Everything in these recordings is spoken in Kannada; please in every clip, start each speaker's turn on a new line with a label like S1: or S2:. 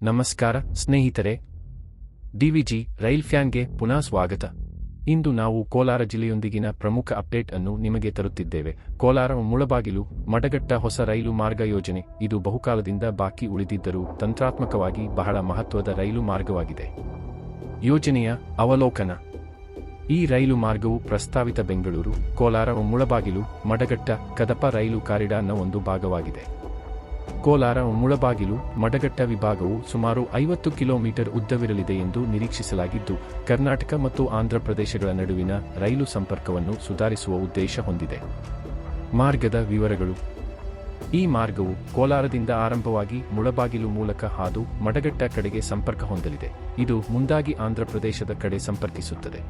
S1: ನಮಸ್ಕಾರ ಸ್ನೇಹಿತರೆ, ಡಿವಿಜಿ ರೈಲ್ ಫ್ಯಾನ್ಗೆ ಪುನಃ ಸ್ವಾಗತ. ಇಂದು ನಾವು ಕೋಲಾರ ಜಿಲ್ಲೆಯೊಂದಿಗಿನ ಪ್ರಮುಖ ಅಪ್ಡೇಟ್ ಅನ್ನು ನಿಮಗೆ ತರುತ್ತಿದ್ದೇವೆ. ಕೋಲಾರ ಮುಳಬಾಗಿಲು ಮಡಗಟ್ಟ ಹೊಸ ರೈಲು ಮಾರ್ಗ ಯೋಜನೆ. ಇದು ಬಹುಕಾಲದಿಂದ ಬಾಕಿ ಉಳಿದಿದ್ದರೂ ತಂತ್ರಾತ್ಮಕವಾಗಿ ಬಹಳ ಮಹತ್ವದ ರೈಲು ಮಾರ್ಗವಾಗಿದೆ. ಯೋಜನೆಯ ಅವಲೋಕನ. ಈ ರೈಲು ಮಾರ್ಗವು ಪ್ರಸ್ತಾವಿತ ಬೆಂಗಳೂರು, ಕೋಲಾರ ಮುಳಬಾಗಿಲು, ಮಡಗಟ್ಟ, ಕದಪ ರೈಲು ಕಾರಿಡಾರ್ನ ಒಂದು ಭಾಗವಾಗಿದೆ. ಕೋಲಾರ ಮುಳಬಾಗಿಲು ಮಡಗಟ್ಟ ವಿಭಾಗವು ಸುಮಾರು 50 ಕಿಲೋಮೀಟರ್ ಉದ್ದವಿರಲಿದೆ ಎಂದು ನಿರೀಕ್ಷಿಸಲಾಗಿದ್ದು, ಕರ್ನಾಟಕ ಮತ್ತು ಆಂಧ್ರ ಪ್ರದೇಶಗಳ ನಡುವಿನ ರೈಲು ಸಂಪರ್ಕವನ್ನು ಸುಧಾರಿಸುವ ಉದ್ದೇಶ ಹೊಂದಿದೆ. ಮಾರ್ಗದ ವಿವರಗಳು. ಈ ಮಾರ್ಗವು ಕೋಲಾರದಿಂದ ಆರಂಭವಾಗಿ ಮುಳಬಾಗಿಲು ಮೂಲಕ ಹಾದು ಮಡಗಟ್ಟ ಕಡೆಗೆ ಸಂಪರ್ಕ ಹೊಂದಲಿದೆ. ಇದು ಮುಂದಾಗಿ ಆಂಧ್ರ ಪ್ರದೇಶದ ಕಡೆ ಸಂಪರ್ಕಿಸುತ್ತದೆ.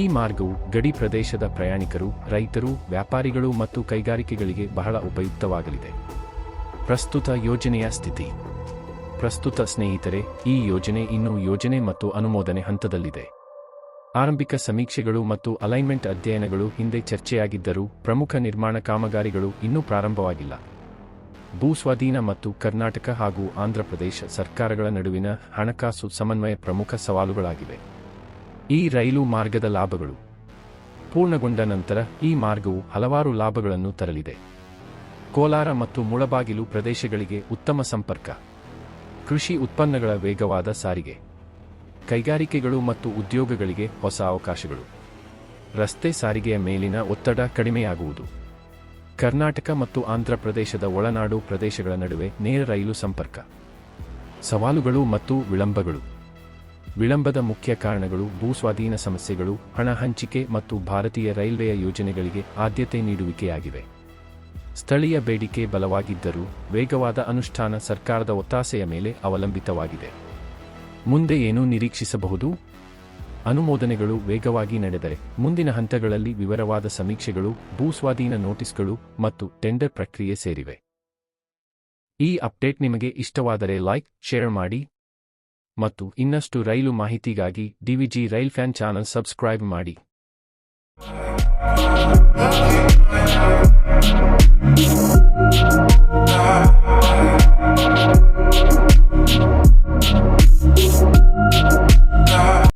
S1: ಈ ಮಾರ್ಗವು ಗಡಿ ಪ್ರದೇಶದ ಪ್ರಯಾಣಿಕರು, ರೈತರು, ವ್ಯಾಪಾರಿಗಳು ಮತ್ತು ಕೈಗಾರಿಕೆಗಳಿಗೆ ಬಹಳ ಉಪಯುಕ್ತವಾಗಲಿದೆ. ಪ್ರಸ್ತುತ ಯೋಜನೆಯ ಸ್ಥಿತಿ. ಪ್ರಸ್ತುತ ಸ್ನೇಹಿತರೆ, ಈ ಯೋಜನೆ ಇನ್ನೂ ಯೋಜನೆ ಮತ್ತು ಅನುಮೋದನೆ ಹಂತದಲ್ಲಿದೆ. ಆರಂಭಿಕ ಸಮೀಕ್ಷೆಗಳು ಮತ್ತು ಅಲೈನ್ಮೆಂಟ್ ಅಧ್ಯಯನಗಳು ಹಿಂದೆ ಚರ್ಚೆಯಾಗಿದ್ದರೂ ಪ್ರಮುಖ ನಿರ್ಮಾಣ ಕಾಮಗಾರಿಗಳು ಇನ್ನೂ ಪ್ರಾರಂಭವಾಗಿಲ್ಲ. ಭೂಸ್ವಾಧೀನ ಮತ್ತು ಕರ್ನಾಟಕ ಹಾಗೂ ಆಂಧ್ರಪ್ರದೇಶ ಸರ್ಕಾರಗಳ ನಡುವಿನ ಹಣಕಾಸು ಸಮನ್ವಯ ಪ್ರಮುಖ ಸವಾಲುಗಳಾಗಿವೆ. ಈ ರೈಲು ಮಾರ್ಗದ ಲಾಭಗಳು. ಪೂರ್ಣಗೊಂಡ ನಂತರ ಈ ಮಾರ್ಗವು ಹಲವಾರು ಲಾಭಗಳನ್ನು ತರಲಿದೆ. ಕೋಲಾರ ಮತ್ತು ಮುಳಬಾಗಿಲು ಪ್ರದೇಶಗಳಿಗೆ ಉತ್ತಮ ಸಂಪರ್ಕ, ಕೃಷಿ ಉತ್ಪನ್ನಗಳ ವೇಗವಾದ ಸಾರಿಗೆ, ಕೈಗಾರಿಕೆಗಳು ಮತ್ತು ಉದ್ಯೋಗಗಳಿಗೆ ಹೊಸ ಅವಕಾಶಗಳು, ರಸ್ತೆ ಸಾರಿಗೆಯ ಮೇಲಿನ ಒತ್ತಡ ಕಡಿಮೆಯಾಗುವುದು, ಕರ್ನಾಟಕ ಮತ್ತು ಆಂಧ್ರ ಪ್ರದೇಶದ ಒಳನಾಡು ಪ್ರದೇಶಗಳ ನಡುವೆ ನೇರ ರೈಲು ಸಂಪರ್ಕ. ಸವಾಲುಗಳು ಮತ್ತು ವಿಳಂಬಗಳು. ವಿಳಂಬದ ಮುಖ್ಯ ಕಾರಣಗಳು ಭೂಸ್ವಾಧೀನ ಸಮಸ್ಯೆಗಳು, ಹಣ ಹಂಚಿಕೆ ಮತ್ತು ಭಾರತೀಯ ರೈಲ್ವೆಯ ಯೋಜನೆಗಳಿಗೆ ಆದ್ಯತೆ ನೀಡುವಿಕೆಯಾಗಿವೆ. ಸ್ಥಳೀಯ ಬೇಡಿಕೆ ಬಲವಾಗಿದ್ದರೂ ವೇಗವಾದ ಅನುಷ್ಠಾನ ಸರ್ಕಾರದ ಒತ್ತಾಸೆಯ ಮೇಲೆ ಅವಲಂಬಿತವಾಗಿದೆ. ಮುಂದೆ ಏನು ನಿರೀಕ್ಷಿಸಬಹುದು? ಅನುಮೋದನೆಗಳು ವೇಗವಾಗಿ ನಡೆದರೆ ಮುಂದಿನ ಹಂತಗಳಲ್ಲಿ ವಿವರವಾದ ಸಮೀಕ್ಷೆಗಳು, ಭೂಸ್ವಾಧೀನ ನೋಟಿಸ್ಗಳು ಮತ್ತು ಟೆಂಡರ್ ಪ್ರಕ್ರಿಯೆ ಸೇರಿವೆ. ಈ ಅಪ್ಡೇಟ್ ನಿಮಗೆ ಇಷ್ಟವಾದರೆ ಲೈಕ್, ಶೇರ್ ಮಾಡಿ ಮತ್ತು ಇನ್ನಷ್ಟು ರೈಲು ಮಾಹಿತಿಗಾಗಿ DVG rail fan channel subscribe ಮಾಡಿ. Thank you.